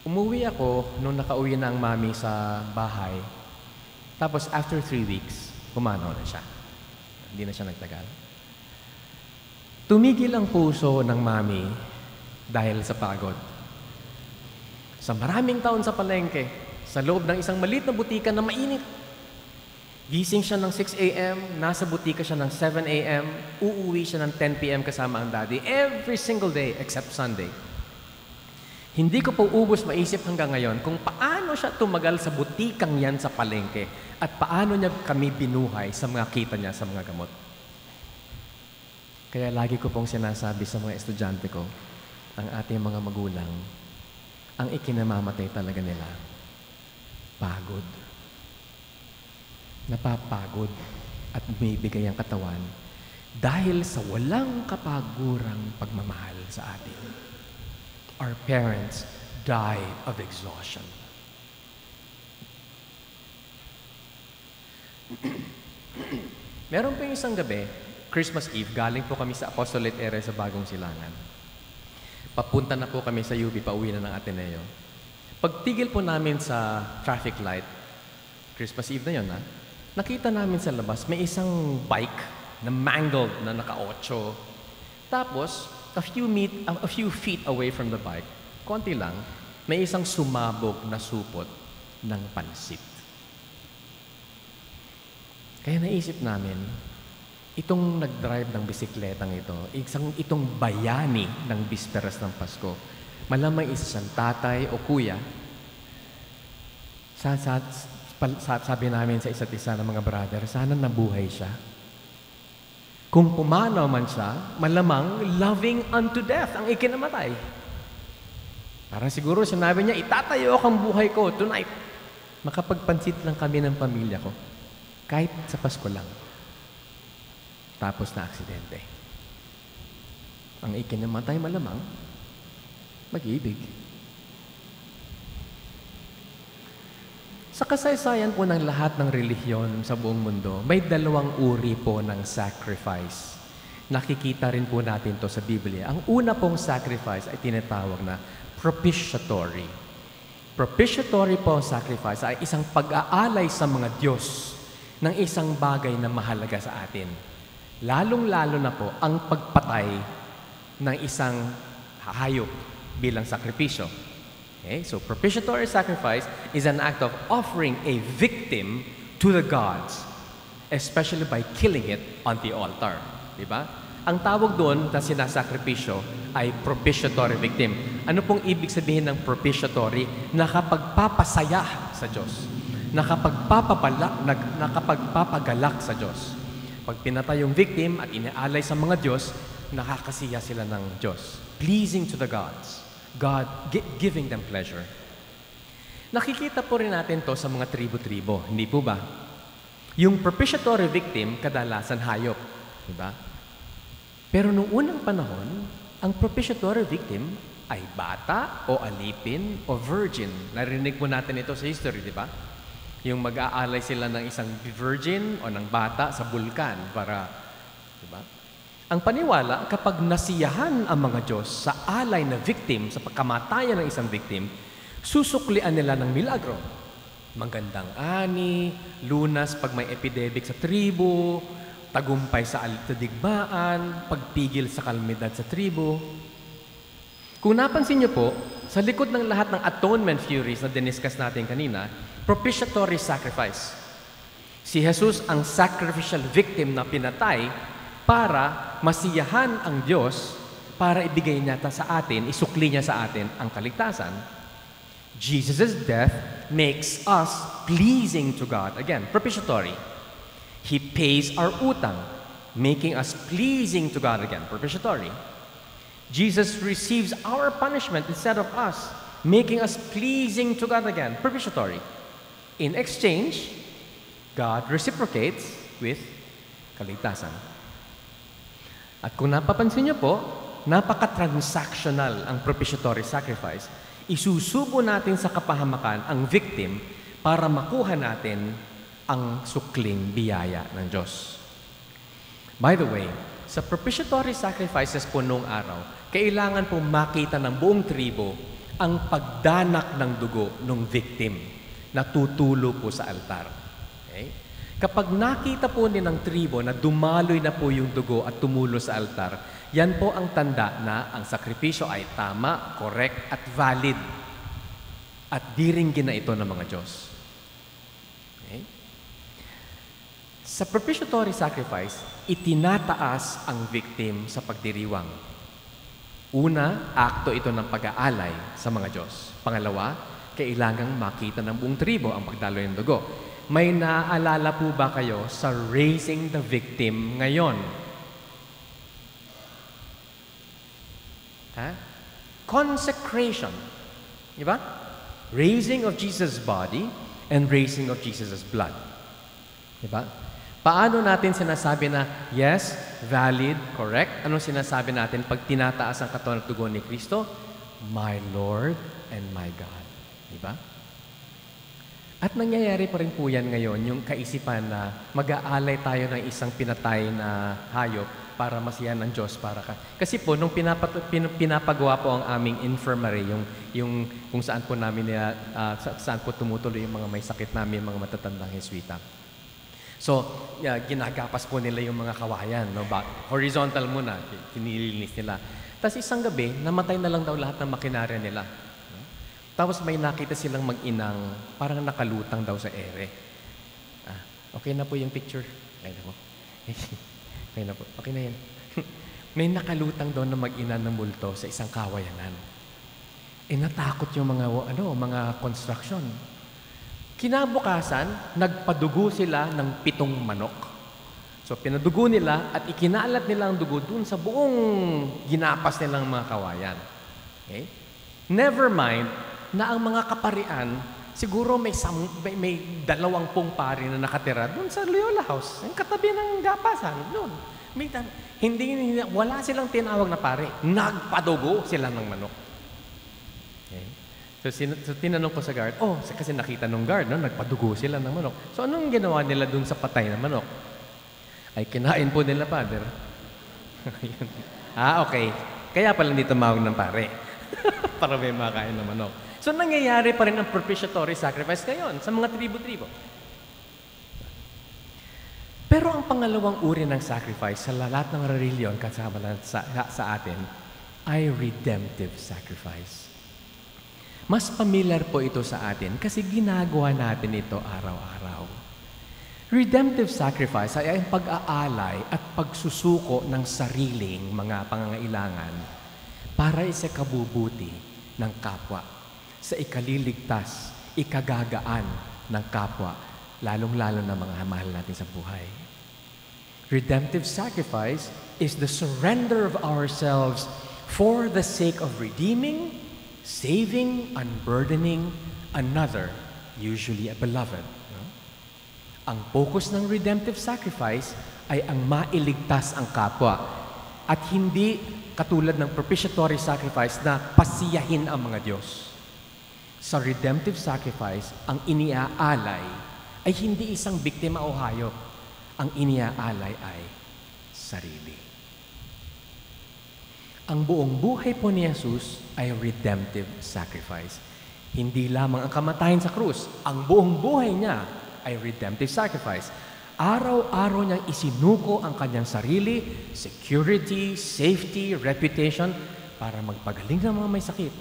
Umuwi ako nung nakauwi na ang mami sa bahay. Tapos after 3 weeks, pumanaw na siya. Hindi na siya nagtagal. Tumigil ang puso ng mami dahil sa pagod. Sa maraming taon sa palengke, sa loob ng isang maliit na butika na mainit. Gising siya ng 6 a.m., nasa butika siya ng 7 a.m., uuwi siya ng 10 p.m. kasama ang daddy every single day except Sunday. Hindi ko po ubos maisip hanggang ngayon kung paano siya tumagal sa butikang yan sa palengke at paano niya kami binuhay sa mga kita niya sa mga gamot. Kaya lagi ko pong sinasabi sa mga estudyante ko, ang ating mga magulang, ang ikinamamatay talaga nila, pagod. Napapagod at bumibigay ang katawan dahil sa walang kapagurang pagmamahal sa atin. Our parents die of exhaustion. Meron pa yung isang gabi, Christmas Eve, galing po kami sa Apostolate area sa Bagong Silangan. Papunta na po kami sa UP, pauwi na ng Ateneo. Pagtigil po namin sa traffic light, Christmas Eve na yun, nakita namin sa labas, may isang bike na mangled na naka-8. Tapos, a few feet away from the bike, konti lang, may isang sumabog na supot ng pansit. Kaya naisip namin, itong nag-drive ng bisikletang ito, itong bayani ng bisperas ng Pasko, malamang isa siyang tatay o kuya. Sabi namin sa isa't isa ng mga brother, sana nabuhay siya. Kung pumanaw man siya, malamang loving unto death ang ikinamatay. Parang siguro sinabi niya, itatayo ang buhay ko tonight. Makapagpansit lang kami ng pamilya ko. Kahit sa Pasko lang. Tapos na aksidente. Ang ikinamatay malamang, mag-ibig. Sa kasaysayan po ng lahat ng relihiyon sa buong mundo, may dalawang uri po ng sacrifice. Nakikita rin po natin to sa Biblia. Ang una pong sacrifice ay tinatawag na propitiatory. Propitiatory po ang sacrifice ay isang pag-aalay sa mga Diyos ng isang bagay na mahalaga sa atin. Lalong-lalo na po ang pagpatay ng isang hayop bilang sakripisyo. Okay? So, propitiatory sacrifice is an act of offering a victim to the gods, especially by killing it on the altar. Diba? Ang tawag doon na sinasakripisyo ay propitiatory victim. Ano pong ibig sabihin ng propitiatory? Nakapagpapasaya sa Diyos. Nakapagpapagalak sa Diyos. Pag pinatay yung victim at inaalay sa mga Diyos, nakakasiya sila ng Diyos. Pleasing to the gods. God giving them pleasure. Nakikita po rin natin to sa mga tribo-tribo, hindi po ba? Yung propitiatory victim, kadalasan hayop, di ba? Pero nung unang panahon, ang propitiatory victim ay bata o alipin o virgin. Narinig po natin ito sa history, di ba? Yung mag-aalay sila ng isang virgin o ng bata sa bulkan para, di ba? Ang paniwala, kapag nasiyahan ang mga Diyos sa alay na victim, sa pagkamatayan ng isang victim, susuklian nila ng milagro. Magandang ani, lunas pag may epidemic sa tribo, tagumpay sa digmaan, pagpigil sa kalamidad sa tribo. Kung napansin niyo po, sa likod ng lahat ng atonement theories na diniscuss natin kanina, propitiatory sacrifice. Si Jesus ang sacrificial victim na pinatay para masiyahan ang Diyos, para ibigay niya sa atin, isukli niya sa atin ang kaligtasan. Jesus' death makes us pleasing to God. Again, propitiatory. He pays our utang, making us pleasing to God. Again, propitiatory. Jesus receives our punishment instead of us, making us pleasing to God. Again, propitiatory. In exchange, God reciprocates with kaligtasan. At kung napapansin niyo po, napaka-transactional ang propitiatory sacrifice. Isusubo natin sa kapahamakan ang victim para makuha natin ang sukling biyaya ng Diyos. By the way, sa propitiatory sacrifices po noong araw, kailangan po makita ng buong tribo ang pagdanak ng dugo ng victim na tutulo po sa altar. Okay? Kapag nakita po ng tribo na dumaloy na po yung dugo at tumulo sa altar, yan po ang tanda na ang sakripisyo ay tama, correct, at valid. At diringgin na ito ng mga Diyos. Okay? Sa propitiatory sacrifice, itinataas ang victim sa pagdiriwang. Una, akto ito ng pag-aalay sa mga Diyos. Pangalawa, kailangang makita ng buong tribo ang pagdaloy ng dugo. May naaalala po ba kayo sa raising the victim ngayon? Consecration. Diba? Raising of Jesus' body and raising of Jesus' blood. Diba? Paano natin sinasabi na, yes, valid, correct? Anong sinasabi natin pag tinataas ang katawan at dugo ni Kristo? My Lord and my God. Diba? At nangyayari pa rin po yan ngayon, yung kaisipan na mag-aalay tayo ng isang pinatay na hayop para masiyahan ng Diyos para ka. Kasi po, nung pinapagawa po ang aming infirmary, yung kung saan po namin saan po tumutuloy yung mga may sakit namin, mga matatandang Jesuita. So, ginagapas po nila yung mga kawayan, no? Horizontal muna, kinilinis nila. Tapos isang gabi, namatay na lang daw lahat ng makinarya nila. No? Tapos may nakita silang mag-inang, parang nakalutang daw sa ere. Okay na po yung picture. Ay na po. Okay na po. Okay na yan. May nakalutang doon na mag-ina ng multo sa isang kawayanan. Natakot yung mga construction. Kinabukasan, nagpadugo sila ng 7 manok. So, pinadugo nila at ikinalat nila ang dugo dun sa buong ginapas nilang mga kawayan. Okay? Never mind na ang mga kaparian, siguro may 20 pari na nakatira doon sa Loyola House, yung katabi ng gapasan, doon. Wala silang tinawag na pare. Nagpadugo sila ng manok. Okay? So tinanong ko sa guard, kasi nakita nung guard, no, nagpadugo sila ng manok. So anong ginawa nila doon sa patay na manok? Ay kinain po nila, Father. Okay. Kaya pala hindi tumawag ng pare. Para may makain ng manok. So, nangyayari pa rin ang propitiatory sacrifice ngayon sa mga tribo-tribo. Pero ang pangalawang uri ng sacrifice sa lahat ng reliyon kasama sa atin ay redemptive sacrifice. Mas familiar po ito sa atin kasi ginagawa natin ito araw-araw. Redemptive sacrifice ay ang pag-aalay at pagsusuko ng sariling mga pangangailangan para sa kabubuti ng kapwa, sa ikaliligtas, ikagagaan ng kapwa, lalong-lalo na mga mahal natin sa buhay. Redemptive sacrifice is the surrender of ourselves for the sake of redeeming, saving, unburdening another, usually a beloved. Ang focus ng redemptive sacrifice ay ang mailigtas ang kapwa at hindi katulad ng propitiatory sacrifice na pasiyahin ang mga Diyos. Sa redemptive sacrifice, ang iniaalay ay hindi isang biktima o hayop. Ang iniaalay ay sarili. Ang buong buhay po ni Jesus ay redemptive sacrifice. Hindi lamang ang kamatayan sa krus, ang buong buhay niya ay redemptive sacrifice. Araw-araw niyang isinuko ang kanyang sarili, security, safety, reputation, para magpagaling ng mga may sakit,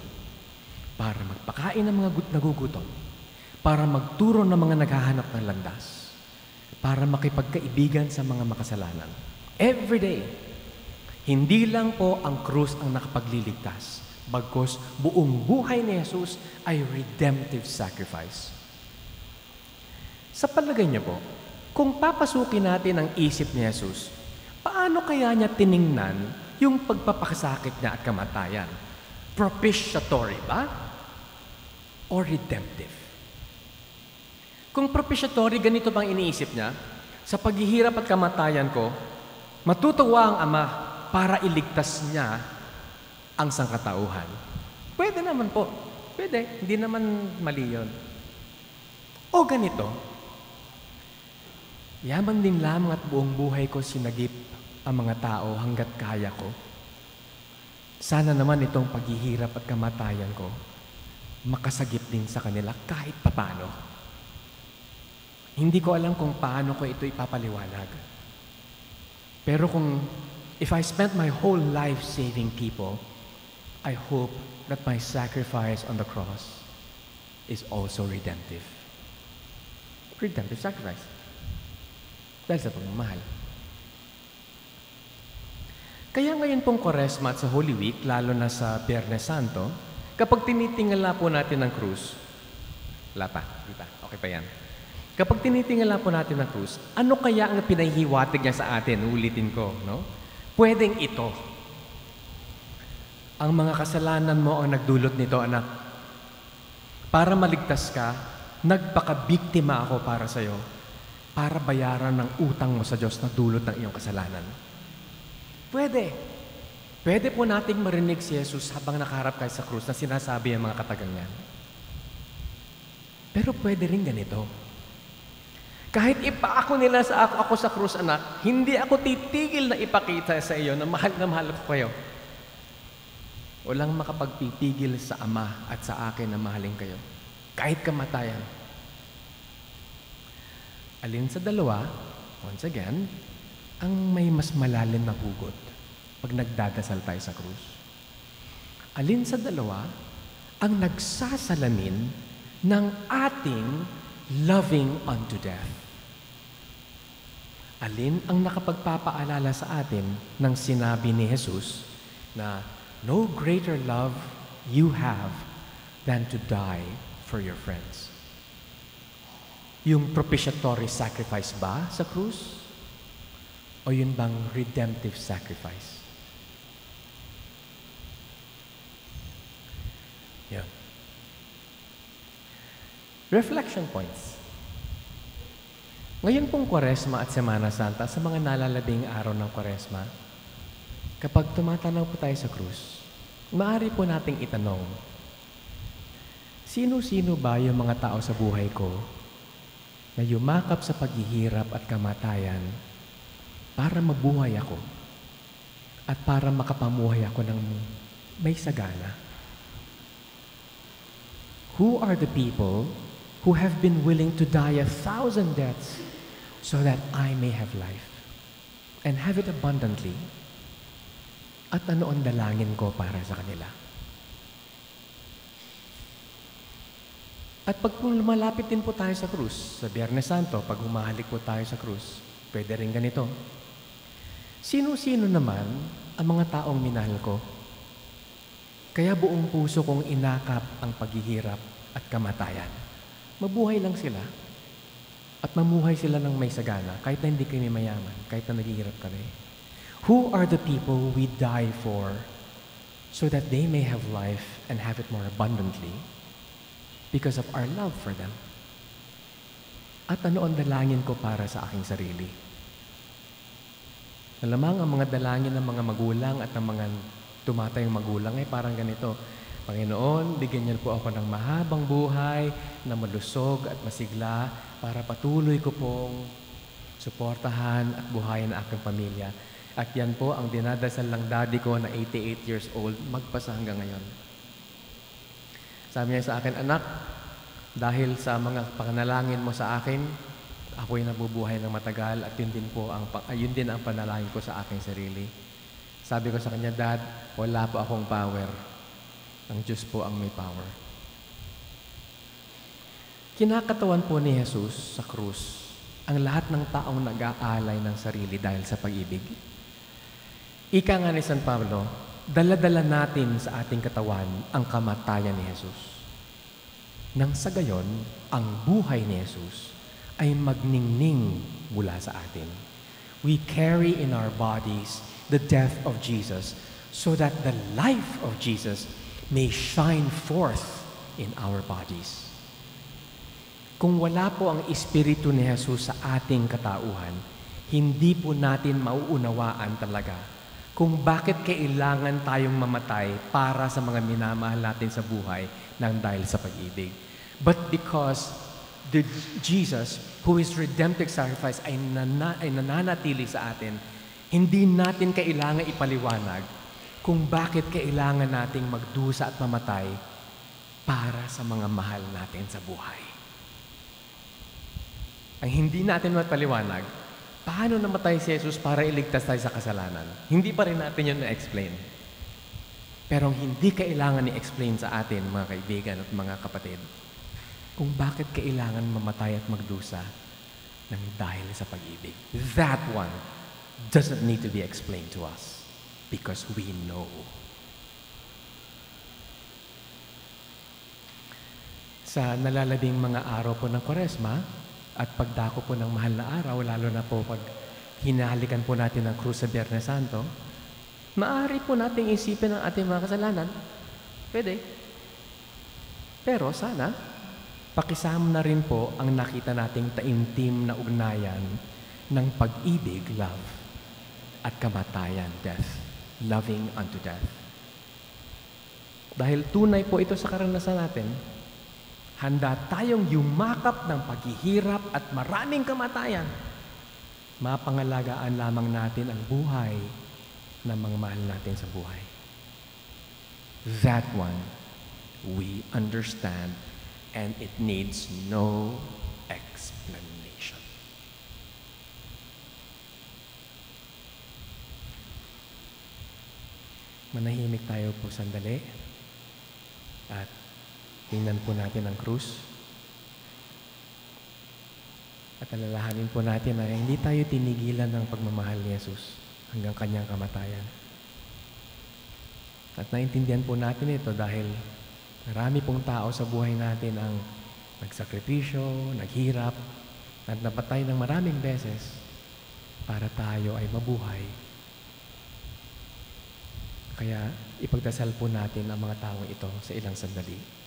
para magpakain ng mga nagugutom, para magturo ng mga naghahanap ng landas, para makipagkaibigan sa mga makasalanan. Every day. Hindi lang po ang krus ang nakapagliligtas, bagkus buong buhay ni Jesus ay redemptive sacrifice. Sa palagay niyo po, kung papasukin natin ang isip ni Jesus, paano kaya niya tiningnan yung pagpapakasakit niya at kamatayan? Propitiatory ba? O redemptive? Kung propitiatory, ganito bang iniisip niya? Sa paghihirap at kamatayan ko, matutuwa ang Ama para iligtas niya ang sangkatauhan. Pwede naman po. Pwede. Hindi naman mali yun. O ganito, yaman din lamang at buong buhay ko sinagip ang mga tao hanggat kaya ko. Sana naman itong paghihirap at kamatayan ko, makasagip din sa kanila kahit papano. Hindi ko alam kung paano ko ito ipapaliwanag. Pero if I spent my whole life saving people, I hope that my sacrifice on the cross is also redemptive. Redemptive sacrifice. Dahil sa pagmamahal. Kaya ngayon pong Kwaresma at sa Holy Week, lalo na sa Biyernes Santo, kapag tinitingala po natin ang krus, okay pa yan. Kapag tinitingala po natin ang krus, ano kaya ang pinahihiwatig niya sa atin? Ulitin ko, no? Pwedeng ito. Ang mga kasalanan mo ang nagdulot nito, anak. Para maligtas ka, nagpakabiktima ako para sa'yo, para bayaran ng utang mo sa Diyos na dulot ng iyong kasalanan. Pwede. Pwede po nating marinig si Jesus habang nakaharap kayo sa krus na sinasabi ang mga katagang yan. Pero pwede rin ganito. Kahit ipaako nila ako sa krus, anak, hindi ako titigil na ipakita sa iyo na mahal ko kayo. Walang makapagpipigil sa Ama at sa akin na mahalin kayo. Kahit kamatayan. Alin sa dalawa, once again, ang may mas malalim na hugot pag nagdadasal tayo sa krus? Alin sa dalawa ang nagsasalamin ng ating loving unto death? Alin ang nakapagpapaalala sa atin ng sinabi ni Jesus na no greater love you have than to die for your friends? Yung propitiatory sacrifice ba sa krus? O yun bang redemptive sacrifice? Yeah. Reflection points. Ngayon pong Kwaresma at Semana Santa, sa mga nalalabing araw ng Kwaresma, kapag tumatanaw po tayo sa krus, maaari po nating itanong, sino-sino ba yung mga tao sa buhay ko na yumakap sa paghihirap at kamatayan para mabuhay ako at para makapamuhay ako ng may sagana? Who are the people who have been willing to die 1,000 deaths so that I may have life and have it abundantly? At ano ang dalangin ko para sa kanila? At pag lumalapit din po tayo sa krus, sa Biyernes Santo, pag humahalik po tayo sa krus, pwede rin ganito. Sino-sino naman ang mga taong minahal ko? Kaya buong puso kong inakap ang paghihirap at kamatayan. Mabuhay lang sila at mamuhay sila ng may sagana kahit na hindi kami mayaman, kahit na naghihirap kami. Who are the people we die for so that they may have life and have it more abundantly because of our love for them? At ano ang dalangin ko para sa aking sarili? Malamang ang mga dalangin ng mga magulang at ng mga tumatayong magulang ay parang ganito: Panginoon, bigyan niyo po ako ng mahabang buhay na malusog at masigla para patuloy ko pong suportahan at buhayin ang aking pamilya. At yan po ang dinadasal ng daddy ko na 88 years old, magpasa hanggang ngayon. Sabi niya sa akin, anak, dahil sa mga panalangin mo sa akin, ako'y nabubuhay ng matagal at yun din ang panalangin ko sa aking sarili. Sabi ko sa kanya, Dad, wala po akong power. Ang Diyos po ang may power. Kinakatawan po ni Jesus sa krus ang lahat ng taong nag-aalay ng sarili dahil sa pag-ibig. Ika nga ni San Pablo, dala-dala natin sa ating katawan ang kamatayan ni Jesus. Nang sa gayon, ang buhay ni Jesus ay magningning mula sa atin. We carry in our bodies the death of Jesus so that the life of Jesus may shine forth in our bodies. Kung wala po ang Espiritu ni Jesus sa ating katauhan, hindi po natin mauunawaan talaga kung bakit kailangan tayong mamatay para sa mga minamahal natin sa buhay nang dahil sa pag-ibig. But because Jesus, who is redemptive sacrifice, ay nananatili sa atin, hindi natin kailangan ipaliwanag kung bakit kailangan nating magdusa at mamatay para sa mga mahal natin sa buhay. Ang hindi natin mapaliwanag, paano namatay si Jesus para iligtas tayo sa kasalanan? Hindi pa rin natin yun na-explain. Pero hindi kailangan i-explain sa atin, mga kaibigan at mga kapatid, kung bakit kailangan mamatay at magdusa ng dahil sa pag-ibig. That one doesn't need to be explained to us because we know. Sa nalalabing mga araw po ng Kwaresma at pagdako po ng mahal na araw, lalo na po pag hinahalikan po natin ang krus sa Biyernes Santo, maaari po nating isipin ang ating mga kasalanan. Pwede. Pero sana, pakisama na rin po ang nakita nating taimtim na ugnayan ng pag-ibig, love, at kamatayan, death, loving unto death. Dahil tunay po ito sa karanasan natin, handa tayong yumakap ng paghihirap at maraming kamatayan. Mapangalagaan lamang natin ang buhay ng mga mahal natin sa buhay. That one, we understand, and it needs no explanation. Manahimik tayo po sandali at tingnan po natin ang krus. At alalahanin po natin na hindi tayo tinigilan ng pagmamahal ni Jesus hanggang kanyang kamatayan. At naintindihan po natin ito dahil marami pong tao sa buhay natin ang nagsakripisyo, naghirap, at napatay ng maraming beses para tayo ay mabuhay. Kaya ipagdasal po natin ang mga taong ito sa ilang sandali.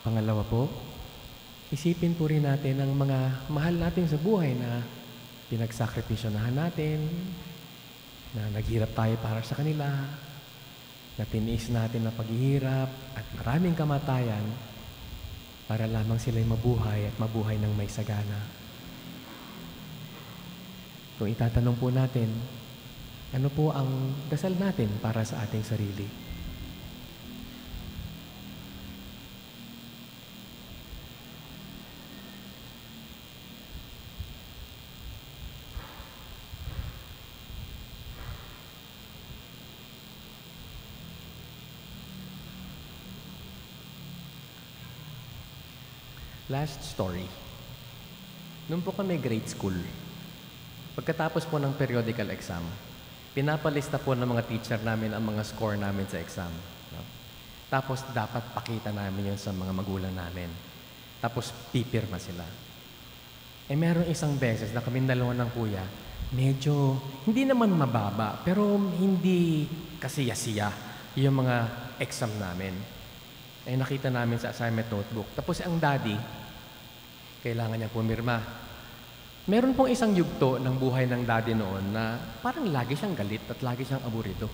Pangalawa po, isipin po rin natin ang mga mahal natin sa buhay na pinagsakripisyonahan natin, na naghirap tayo para sa kanila, na tiniis natin ang paghihirap at maraming kamatayan para lamang sila'y mabuhay at mabuhay ng may sagana. Kung itatanong po natin, ano po ang dasal natin para sa ating sarili? Last story. Noon po kami grade school, pagkatapos po ng periodical exam, pinapalista po ng mga teacher namin ang mga score namin sa exam. No? Tapos dapat pakita namin yun sa mga magulang namin. Tapos pipirma sila. Meron isang beses na kaming dalawa ng kuya, medyo hindi naman mababa, pero hindi kasiyasiya yung mga exam namin. Nakita namin sa assignment notebook. Tapos ang daddy, kailangan niya pumirma. Meron pong isang yugto ng buhay ng daddy noon na parang lagi siyang galit at lagi siyang aburito.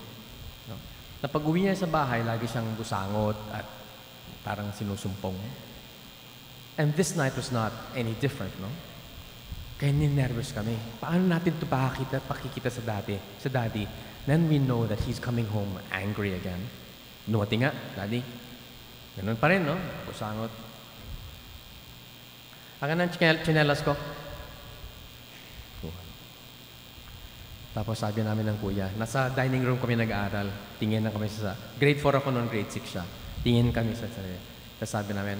No? Na pag-uwi niya sa bahay, lagi siyang busangot at parang sinusumpong. And this night was not any different, no? Kaya ninervous kami. Paano natin ito pakikita sa daddy? Then we know that he's coming home angry again. Nuwati nga, daddy. Ganun pa rin, no? Kusangot. Akin ang tsinelas ko. Tapos sabi namin ng kuya, nasa dining room kami nag-aaral. Tingin na kami sa... Grade 4 ako noon, grade 6 siya. Tingin kami sa sarili. Tapos sabi namin,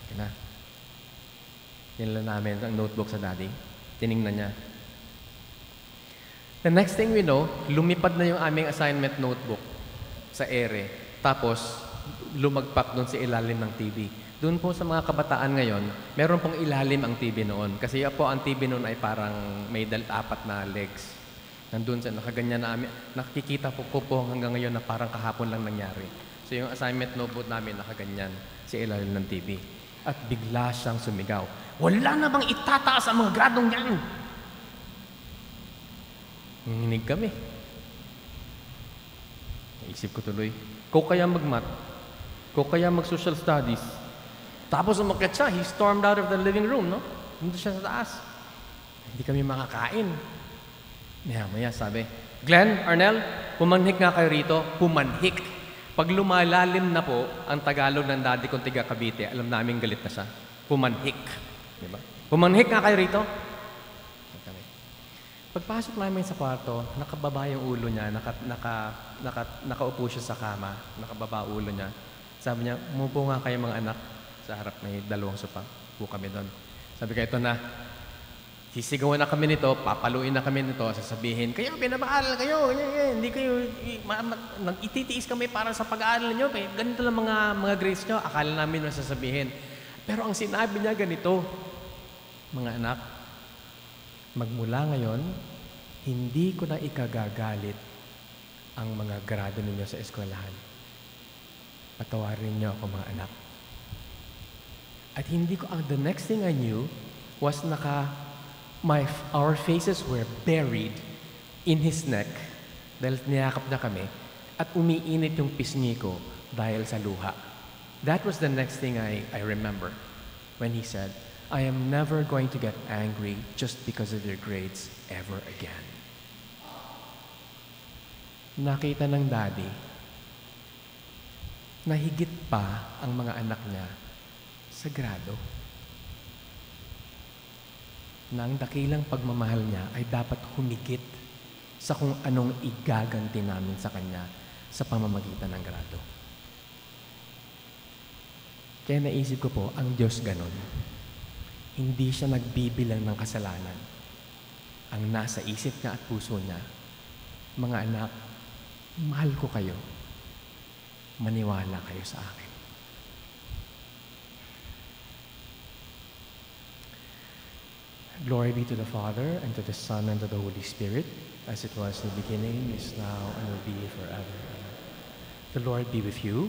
okay na. Tinala namin ang notebook sa daddy. Tiningnan niya. The next thing we know, lumipad na yung aming assignment notebook sa ere. Tapos, lumagpak doon sa ilalim ng TV. Doon po sa mga kabataan ngayon, meron pong ilalim ang TV noon. Kasi po ang TV noon ay parang may 4 na legs. Nandun sa nakaganyan na amin. Nakikita po hanggang ngayon na parang kahapon lang nangyari. So yung assignment notebook namin nakaganyan sa ilalim ng TV. At bigla siyang sumigaw. Wala na bang itataas ang mga gradong yan? Nanginig kami. Naisip ko tuloy, kung kaya mag-math, kung kaya mag-social studies, tapos umakyat siya, he stormed out of the living room, no? Nandun siya sa taas. Hindi kami makakain. Maya sabi, Glenn, Arnel, pumanhik nga kayo rito. Pumanhik. Pag lumalalim na po ang Tagalog ng daddy kong tiga Cavite, alam namin galit na siya. Pumanhik. Diba? Pumanhik nga kayo rito. Pagpasok namin sa kwarto, nakababa yung ulo niya, nakaupo siya sa kama, nakababa ulo niya. Sabi niya, umupo nga kayo mga anak. Sa harap may 2 sopa. Upo kami doon. Sabi ko, ito na. Sisigawan na kami nito, papaluin na kami nito, sasabihin, kayo, pinapaaral kayo, hindi kayo, nag-ititiis kami para sa pag-aaral nyo, ganito lang mga grades nyo, akala namin na sasabihin. Pero ang sinabi niya ganito, mga anak, magmula ngayon, hindi ko na ikagagalit ang mga grado ninyo sa eskwelahan. Patawarin niyo ako mga anak. At hindi ko, the next thing I knew was our faces were buried in his neck dahil niyakap na kami at umiinit yung pisngi ko dahil sa luha. That was the next thing I remember when he said, I am never going to get angry just because of your grades ever again. Nakita ng daddy na higit pa ang mga anak niya sa grado. Na ang dakilang pagmamahal niya ay dapat humigit sa kung anong igaganti namin sa kanya sa pamamagitan ng grado. Kaya naisip ko po, ang Diyos ganon. Hindi siya nagbibilang ng kasalanan. Ang nasa isip niya at puso niya, mga anak, mahal ko kayo. Maniwala kayo sa akin. Glory be to the Father, and to the Son, and to the Holy Spirit, as it was in the beginning, is now, and will be forever. The Lord be with you.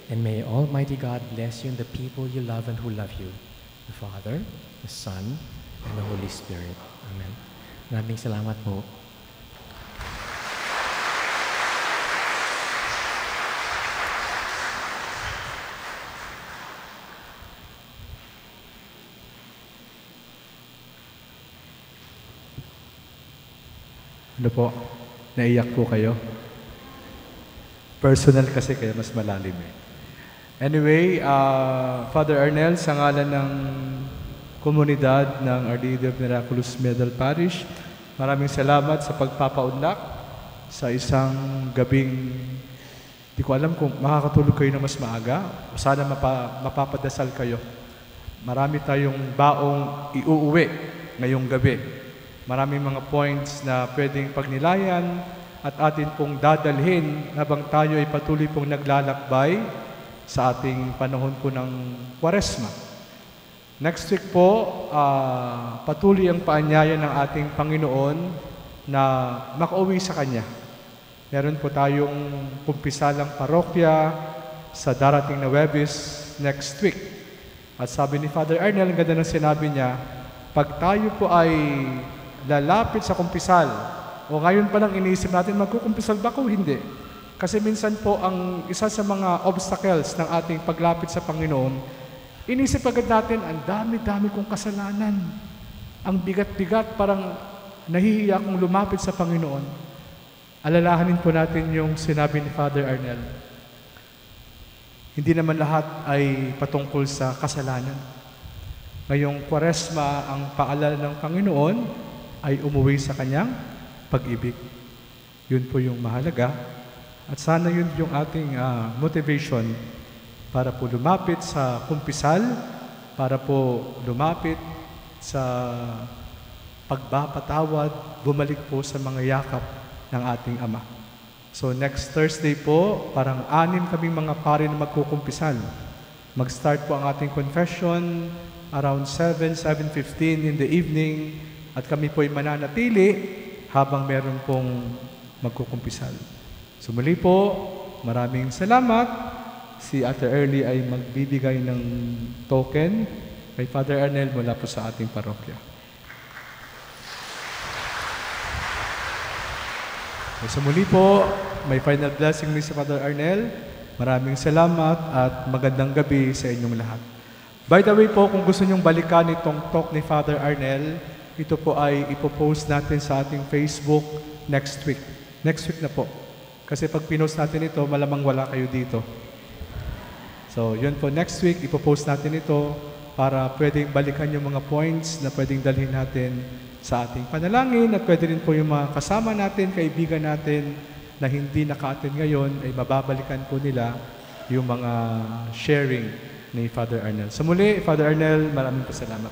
And may Almighty God bless you and the people you love and who love you, the Father, the Son, and the Holy Spirit. Amen. Maraming salamat po. Ano po? Naiyak po kayo? Personal kasi kaya mas malalim eh. Anyway, Father Arnel, sa ngalan ng komunidad ng Our Lady of Miraculous Medal Parish, maraming salamat sa pagpapaunlak sa isang gabing, di ko alam kung makakatulog kayo na mas maaga, o sana mapapadasal kayo. Marami tayong baong iuuwi ngayong gabi. Maraming mga points na pwedeng pagnilayan at atin pong dadalhin habang tayo ay patuloy pong naglalakbay sa ating panahon po ng Kwaresma. Next week po, patuloy ang paanyaya ng ating Panginoon na makauwi sa Kanya. Meron po tayong kumpisalang parokya sa darating na Huwebes next week. At sabi ni Father Arnel, ang ganda ng sinabi niya, pag tayo po ay lalapit sa kumpisal, o ngayon pa lang iniisip natin, magkukumpisal ba o hindi? Kasi minsan po, ang isa sa mga obstacles ng ating paglapit sa Panginoon Inisip agad natin, ang dami-dami kong kasalanan. Ang bigat-bigat, parang nahihiya akong lumapit sa Panginoon. Alalahanin po natin yung sinabi ni Father Arnel. Hindi naman lahat ay patungkol sa kasalanan. Ngayong Kwaresma, ang paalala ng Panginoon ay umuwi sa kanyang pag-ibig. Yun po yung mahalaga. At sana yun yung ating motivation para po lumapit sa kumpisal, para po lumapit sa pagbapatawad, bumalik po sa mga yakap ng ating Ama. So next Thursday po, parang 6 kaming mga pare na magkukumpisal. Mag-start po ang ating confession around 7:15 in the evening at kami po ay mananatili habang meron pong magkukumpisal. So muli po, maraming salamat. Si Ate Early ay magbibigay ng token kay Father Arnel mula po sa ating parokya. So muli po, may final blessing ni si Father Arnel. Maraming salamat at magandang gabi sa inyong lahat. By the way po, kung gusto nyong balikan itong talk ni Father Arnel, ito po ay ipopost natin sa ating Facebook next week. Next week na po. Kasi pag pinost natin ito, malamang wala kayo dito. So, yun po, next week, ipopost natin ito para pwedeng balikan yung mga points na pwedeng dalhin natin sa ating panalangin at pwede rin po yung mga kasama natin, kaibigan natin na hindi naka-attend ngayon ay mababalikan po nila yung mga sharing ni Father Arnel. So muli, Father Arnel, maraming salamat.